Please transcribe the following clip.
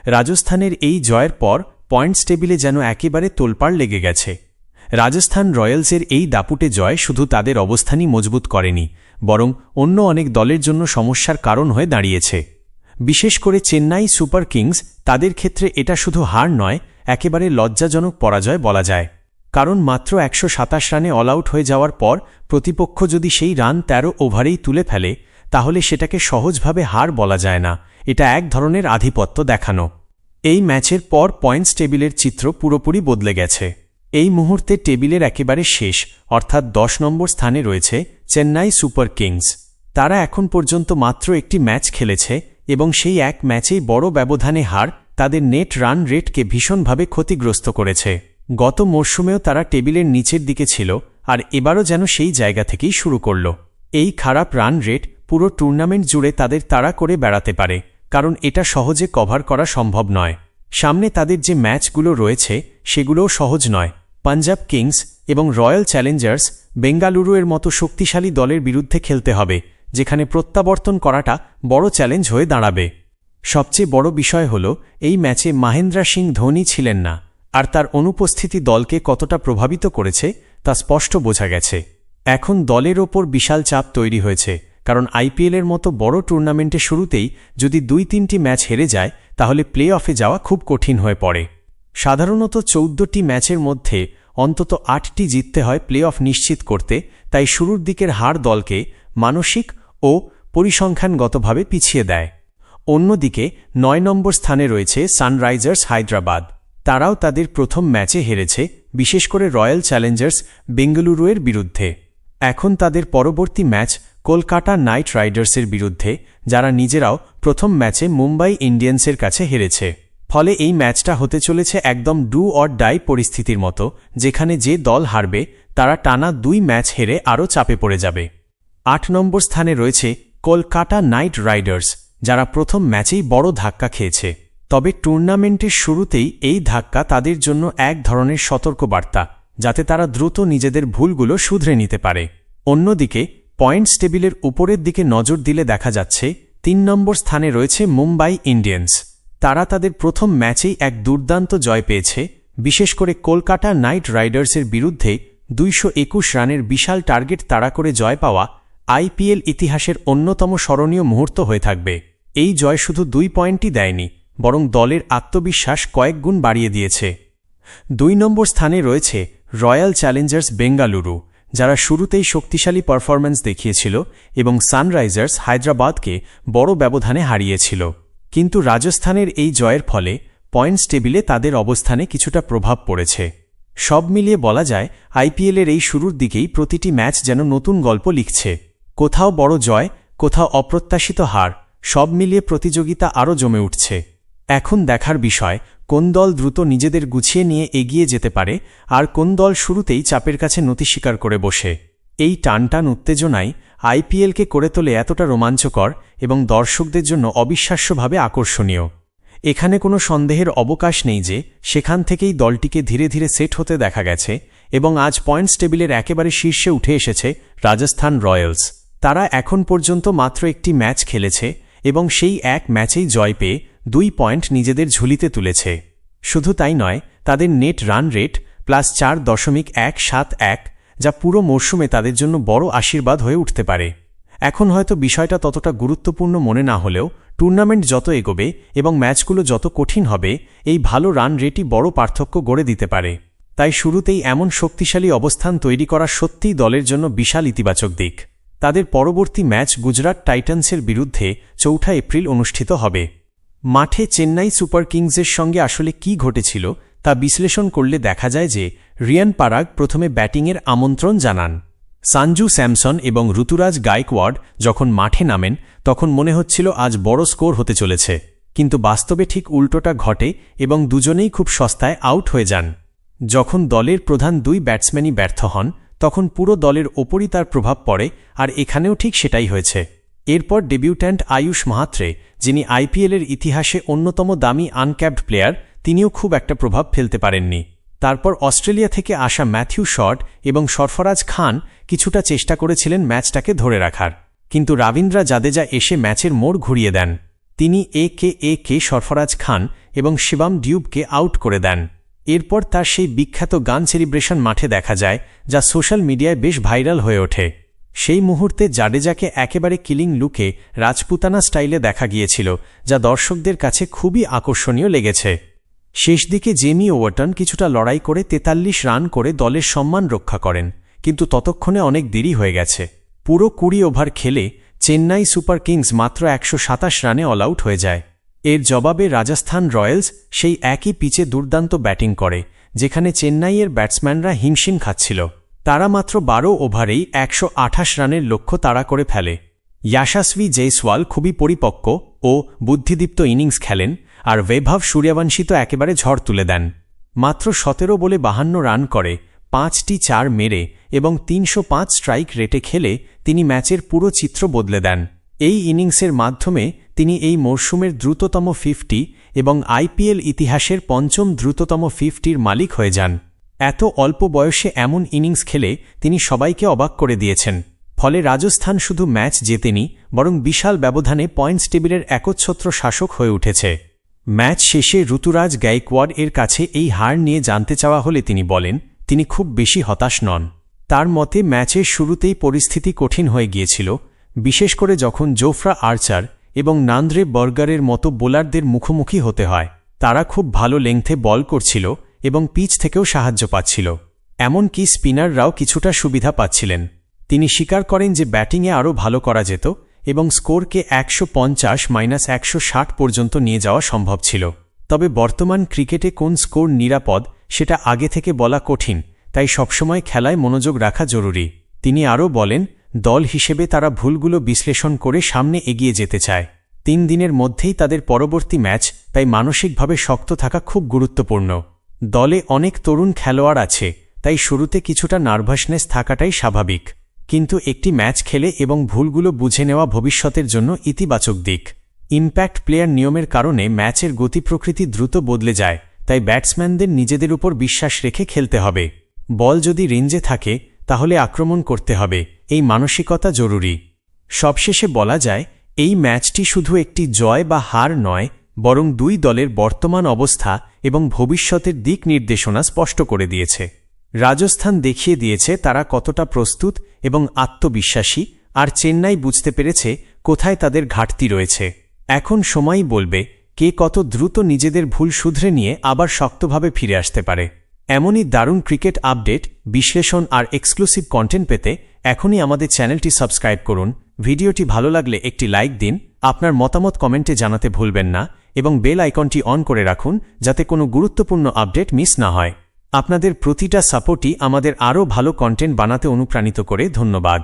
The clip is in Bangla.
রাজস্থানের এই জয়ের পর পয়েন্টস টেবিলে যেন একেবারে তোলপাড় লেগে গেছে। রাজস্থান রয়্যালসের এই দাপুটে জয় শুধু তাদের অবস্থানই মজবুত করেনি, বরং অন্য অনেক দলের জন্য সমস্যার কারণ হয়ে দাঁড়িয়েছে। বিশেষ করে চেন্নাই সুপার কিংস, তাদের ক্ষেত্রে এটা শুধু হার নয়, একেবারে লজ্জাজনক পরাজয় বলা যায়। কারণ মাত্র 127 রানে অল আউট হয়ে যাওয়ার পর প্রতিপক্ষ যদি সেই রান 13 ওভারেই তুলে ফেলে, তাহলে সেটাকে সহজভাবে হার বলা যায় না, এটা এক ধরনের আধিপত্য দেখানো। এই ম্যাচের পর পয়েন্টস টেবিলের চিত্র পুরোপুরি বদলে গেছে। এই মুহূর্তে টেবিলের একেবারে শেষ, অর্থাৎ 10 নম্বর স্থানে রয়েছে চেন্নাই সুপার কিংস। তারা এখন পর্যন্ত মাত্র একটি ম্যাচ খেলেছে এবং সেই এক ম্যাচেই বড় ব্যবধানে হার তাদের নেট রান রেটকে ভীষণভাবে ক্ষতিগ্রস্ত করেছে। গত মরশুমেও তারা টেবিলের নিচের দিকে ছিল, আর এবারও যেন সেই জায়গা থেকেই শুরু করল। এই খারাপ রান রেট পুরো টুর্নামেন্ট জুড়ে তাদের তাড়া করে বেড়াতে পারে, কারণ এটা সহজে কভার করা সম্ভব নয়। সামনে তাদের যে ম্যাচগুলো রয়েছে সেগুলোও সহজ নয়। পাঞ্জাব কিংস এবং রয়্যাল চ্যালেঞ্জার্স বেঙ্গালুরু এর মতো শক্তিশালী দলের বিরুদ্ধে খেলতে হবে, যেখানে প্রত্যাবর্তন করাটা বড় চ্যালেঞ্জ হয়ে দাঁড়াবে। সবচেয়ে বড় বিষয় হল, এই ম্যাচে মহেন্দ্র সিং ধোনি ছিলেন না, আর তার অনুপস্থিতি দলকে কতটা প্রভাবিত করেছে তা স্পষ্ট বোঝা গেছে। এখন দলের ওপর বিশাল চাপ তৈরি হয়েছে, কারণ আইপিএলের মতো বড় টুর্নামেন্টে শুরুতেই যদি 2-3টি ম্যাচ হেরে যায়, তাহলে প্লে অফে যাওয়া খুব কঠিন হয়ে পড়ে। সাধারণত 14টি ম্যাচের মধ্যে অন্তত 8টি জিততে হয় প্লে অফ নিশ্চিত করতে, তাই শুরুর দিকের হার দলকে মানসিক ও পরিসংখ্যানগতভাবে পিছিয়ে দেয়। অন্যদিকে 9 নম্বর স্থানে রয়েছে সানরাইজার্স হায়দ্রাবাদ। তারাও তাদের প্রথম ম্যাচে হেরেছে, বিশেষ করে রয়্যাল চ্যালেঞ্জার্স বেঙ্গালুরু এর বিরুদ্ধে। এখন তাদের পরবর্তী ম্যাচ কলকাতা নাইট রাইডার্সের বিরুদ্ধে, যারা নিজেরাও প্রথম ম্যাচে মুম্বাই ইন্ডিয়ান্সের কাছে হেরেছে। ফলে এই ম্যাচটা হতে চলেছে একদম ডু অর ডাই পরিস্থিতির মতো, যেখানে যে দল হারবে তারা টানা 2 ম্যাচ হেরে আরও চাপে পড়ে যাবে। 8 নম্বর স্থানে রয়েছে কলকাতা নাইট রাইডার্স, যারা প্রথম ম্যাচেই বড় ধাক্কা খেয়েছে। তবে টুর্নামেন্টের শুরুতেই এই ধাক্কা তাদের জন্য এক ধরনের সতর্কবার্তা, যাতে তারা দ্রুত নিজেদের ভুলগুলো শুধরে নিতে পারে। অন্যদিকে পয়েন্টস টেবিলের উপরের দিকে নজর দিলে দেখা যাচ্ছে 3 নম্বর স্থানে রয়েছে মুম্বাই ইন্ডিয়ান্স। তারা তাদের প্রথম ম্যাচেই এক দুর্দান্ত জয় পেয়েছে, বিশেষ করে কলকাতা নাইট রাইডার্সের বিরুদ্ধে 221 রানের বিশাল টার্গেট তাড়া করে জয় পাওয়া আইপিএল ইতিহাসের অন্যতম স্মরণীয় মুহূর্ত হয়ে থাকবে। এই জয় শুধু 2 পয়েন্টই দেয়নি, বরং দলের আত্মবিশ্বাস কয়েক গুণ বাড়িয়ে দিয়েছে। 2 নম্বর স্থানে রয়েছে রয়্যাল চ্যালেঞ্জার্স বেঙ্গালুরু, যারা শুরুতেই শক্তিশালী পারফরম্যান্স দেখিয়েছিল এবং সানরাইজার্স হায়দ্রাবাদকে বড় ব্যবধানে হারিয়েছিল। কিন্তু রাজস্থানের এই জয়ের ফলে পয়েন্টস টেবিলে তাদের অবস্থানে কিছুটা প্রভাব পড়েছে। সব মিলিয়ে বলা যায়, আইপিএলের এই শুরুর দিকেই প্রতিটি ম্যাচ যেন নতুন গল্প লিখছে। কোথাও বড় জয়, কোথাও অপ্রত্যাশিত হার, সব মিলিয়ে প্রতিযোগিতা আরও জমে উঠছে। এখন দেখার বিষয়, কোন দল দ্রুত নিজেদের গুছিয়ে নিয়ে এগিয়ে যেতে পারে, আর কোন দল শুরুতেই চাপের কাছে নতি স্বীকার করে বসে। এই টানটান উত্তেজনাই আইপিএলকে করে তোলে এতটা রোমাঞ্চকর এবং দর্শকদের জন্য অবিশ্বাস্যভাবে আকর্ষণীয়। এখানে কোনো সন্দেহের অবকাশ নেই যে সেখান থেকেই দলটিকে ধীরে ধীরে সেট হতে দেখা গেছে এবং আজ পয়েন্টস টেবিলের একেবারে শীর্ষে উঠে এসেছে রাজস্থান রয়্যালস। তারা এখন পর্যন্ত মাত্র একটি ম্যাচ খেলেছে এবং সেই এক ম্যাচেই জয় পেয়ে 2 পয়েন্ট নিজেদের ঝুলিতে তুলেছে। শুধু তাই নয়, তাদের নেট রান রেট +4.171, যা পুরো মরশুমে তাদের জন্য বড় আশীর্বাদ হয়ে উঠতে পারে। এখন হয়তো বিষয়টা ততটা গুরুত্বপূর্ণ মনে না হলেও, টুর্নামেন্ট যত এগোবে এবং ম্যাচগুলো যত কঠিন হবে, এই ভালো রান রেটই বড় পার্থক্য গড়ে দিতে পারে। তাই শুরুতেই এমন শক্তিশালী অবস্থান তৈরি করা সত্যিই দলের জন্য বিশাল ইতিবাচক দিক। তাদের পরবর্তী ম্যাচ গুজরাট টাইটান্সের বিরুদ্ধে 4 এপ্রিল অনুষ্ঠিত হবে। মাঠে চেন্নাই সুপার কিংসের সঙ্গে আসলে কি ঘটেছিল তা বিশ্লেষণ করলে দেখা যায় যে রিয়ান পারাগ প্রথমে ব্যাটিংয়ের আমন্ত্রণ জানান। সঞ্জু স্যামসন এবং ঋতুরাজ গায়কোয়াড় যখন মাঠে নামেন, তখন মনে হচ্ছিল আজ বড় স্কোর হতে চলেছে, কিন্তু বাস্তবে ঠিক উল্টোটা ঘটে এবং দুজনেই খুব সস্তায় আউট হয়ে যান। যখন দলের প্রধান 2 ব্যাটসম্যানই ব্যর্থ হন, তখন পুরো দলের ওপরই তার প্রভাব পড়ে, আর এখানেও ঠিক সেটাই হয়েছে। এরপর ডেবিউট্যান্ট আয়ুষ মাহাত্রে, যিনি আইপিএলের ইতিহাসে অন্যতম দামি আনক্যাপড প্লেয়ার, তিনিও খুব একটা প্রভাব ফেলতে পারেননি। তারপর অস্ট্রেলিয়া থেকে আসা ম্যাথিউ শর্ট এবং সরফরাজ খান কিছুটা চেষ্টা করেছিলেন ম্যাচটাকে ধরে রাখার, কিন্তু রবীন্দ্র জাদেজা এসে ম্যাচের মোড় ঘুরিয়ে দেন। তিনি কে সরফরাজ খান এবং শিবম ডিউবকে আউট করে দেন। এরপর তার সেই বিখ্যাত গান সেলিব্রেশন মাঠে দেখা যায়, যা সোশ্যাল মিডিয়ায় বেশ ভাইরাল হয়ে ওঠে। সেই মুহূর্তে জাডেজাকে একেবারে কিলিং লুকে রাজপুতানা স্টাইলে দেখা গিয়েছিল, যা দর্শকদের কাছে খুবই আকর্ষণীয় লেগেছে। শেষ দিকে জেমি ওয়াটন কিছুটা লড়াই করে 43 রান করে দলের সম্মান রক্ষা করেন, কিন্তু ততক্ষণে অনেক দেরি হয়ে গেছে। পুরো 20 ওভার খেলে চেন্নাই সুপার কিংস মাত্র 127 রানে অল আউট হয়ে যায়। এর জবাবে রাজস্থান রয়্যালস সেই একই পিচে দুর্দান্ত ব্যাটিং করে, যেখানে চেন্নাইয়ের ব্যাটসম্যানরা হিমশিম খাচ্ছিল। তারা মাত্র 12 ওভারেই 128 রানের লক্ষ্য তাড়া করে ফেলে। ইয়াশাস্বী জয়সওয়াল খুবই পরিপক্ক ও বুদ্ধিদীপ্ত ইনিংস খেলেন, আর বৈভব সূর্যবংশী তো একেবারে ঝড় তুলে দেন। মাত্র 17 বলে 52 রান করে 5টি 4 মেরে এবং 305 স্ট্রাইক রেটে খেলে তিনি ম্যাচের পুরো চিত্র বদলে দেন। এই ইনিংসের মাধ্যমে তিনি এই মরশুমের দ্রুততম 50 এবং আইপিএল ইতিহাসের 5ম দ্রুততম 50-র মালিক হয়ে যান। এত অল্প বয়সে এমন ইনিংস খেলে তিনি সবাইকে অবাক করে দিয়েছেন। ফলে রাজস্থান শুধু ম্যাচ জেতেনি, বরং বিশাল ব্যবধানে পয়েন্টস টেবিলের একচ্ছত্র শাসক হয়ে উঠেছে। ম্যাচ শেষে ঋতুরাজ গায়কোয়াড় এর কাছে এই হার নিয়ে জানতে চাওয়া হলে তিনি বলেন, তিনি খুব বেশি হতাশ নন। তার মতে ম্যাচের শুরুতেই পরিস্থিতি কঠিন হয়ে গিয়েছিল, বিশেষ করে যখন জোফরা আর্চার এবং নান্দ্রে বার্গারের মতো বোলারদের মুখোমুখি হতে হয়। তারা খুব ভালো লেংথে বল করছিল এবং পিচ থেকেও সাহায্য পাচ্ছিল। এমনকি স্পিনাররাও কিছুটা সুবিধা পাচ্ছিলেন। তিনি স্বীকার করেন যে ব্যাটিংয়ে আরও ভালো করা যেত এবং স্কোরকে 150-160 পর্যন্ত নিয়ে যাওয়া সম্ভব ছিল। তবে বর্তমান ক্রিকেটে কোন স্কোর নিরাপদ সেটা আগে থেকে বলা কঠিন, তাই সবসময় খেলায় মনোযোগ রাখা জরুরি। তিনি আরও বলেন, দল হিসেবে তারা ভুলগুলো বিশ্লেষণ করে সামনে এগিয়ে যেতে চায়। 3 দিনের মধ্যেই তাদের পরবর্তী ম্যাচ, তাই মানসিকভাবে শক্ত থাকা খুব গুরুত্বপূর্ণ। দলে অনেক তরুণ খেলোয়াড় আছে, তাই শুরুতে কিছুটা নার্ভাসনেস থাকাটাই স্বাভাবিক। কিন্তু একটি ম্যাচ খেলে এবং ভুলগুলো বুঝে নেওয়া ভবিষ্যতের জন্য ইতিবাচক দিক। ইম্প্যাক্ট প্লেয়ার নিয়মের কারণে ম্যাচের গতি প্রকৃতি দ্রুত বদলে যায়, তাই ব্যাটসম্যানদের নিজেদের উপর বিশ্বাস রেখে খেলতে হবে। বল যদি রেঞ্জে থাকে তাহলে আক্রমণ করতে হবে, এই মানসিকতা জরুরি। সবশেষে বলা যায়, এই ম্যাচটি শুধু একটি জয় বা হার নয়, বরং দুই দলের বর্তমান অবস্থা এবং ভবিষ্যতের দিক নির্দেশনা স্পষ্ট করে দিয়েছে। রাজস্থান দেখিয়ে দিয়েছে তারা কতটা প্রস্তুত এবং আত্মবিশ্বাসী, আর চেন্নাই বুঝতে পেরেছে কোথায় তাদের ঘাটতি রয়েছে। এখন সময়ই বলবে কে কত দ্রুত নিজেদের ভুল শুধরে নিয়ে আবার শক্তভাবে ফিরে আসতে পারে। এমনই দারুণ ক্রিকেট আপডেট, বিশ্লেষণ আর এক্সক্লুসিভ কন্টেন্ট পেতে এখনই আমাদের চ্যানেলটি সাবস্ক্রাইব করুন। ভিডিওটি ভালো লাগলে একটি লাইক দিন, আপনার মতামত কমেন্টে জানাতে ভুলবেন না এবং বেল আইকনটি অন করে রাখুন যাতে কোনো গুরুত্বপূর্ণ আপডেট মিস না হয়। আপনাদের প্রতিটা সাপোর্টই আমাদের আরও ভালো কন্টেন্ট বানাতে অনুপ্রাণিত করে। ধন্যবাদ।